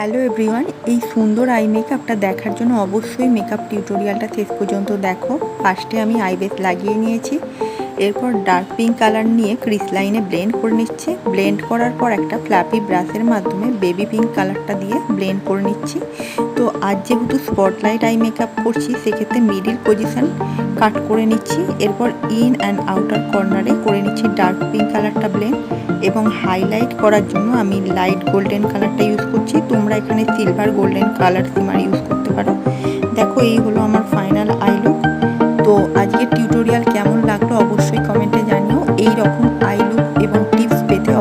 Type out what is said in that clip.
Hello everyone, এই সুন্দর I মেকআপটা দেখার জন্য অবশ্যই মেকআপ টিউটোরিয়ালটা শেষ পর্যন্ত দেখো। ফার্স্টে আমি আই বেস লাগিয়ে নিয়েছি, এরপর ডার্ক পিঙ্ক কালার নিয়ে ক্রিস লাইনে ব্লেন্ড করে নিচ্ছি। ব্লেন্ড করার পর একটা ফ্ল্যাপি ব্রাশের মাধ্যমে বেবি পিঙ্ক কালারটা দিয়ে ব্লেন্ড করে নিচ্ছি। তো আজ যেহেতু স্পটলাইট আই মেকআপ করছি, সেক্ষেত্রে মিডিল পজিশন কাট করে নিচ্ছি। এরপর ইন অ্যান্ড আউটার কর্নারে করে নিচ্ছি ডার্ক পিঙ্ক কালারটা ব্লেন্ড, এবং হাইলাইট করার জন্য আমি লাইট গোল্ডেন কালারটা ইউজ করছি। তোমরা এখানে সিলভার গোল্ডেন কালার সিমার ইউজ করতে পারো। দেখো, এই হলো আমার ফাইনাল আই লুক। তো আজকের টিউটোরিয়াল কেমন লাগলো অবশ্যই কমেন্টে জানিও। এই রকম আই লুক এবং টিপস পেতে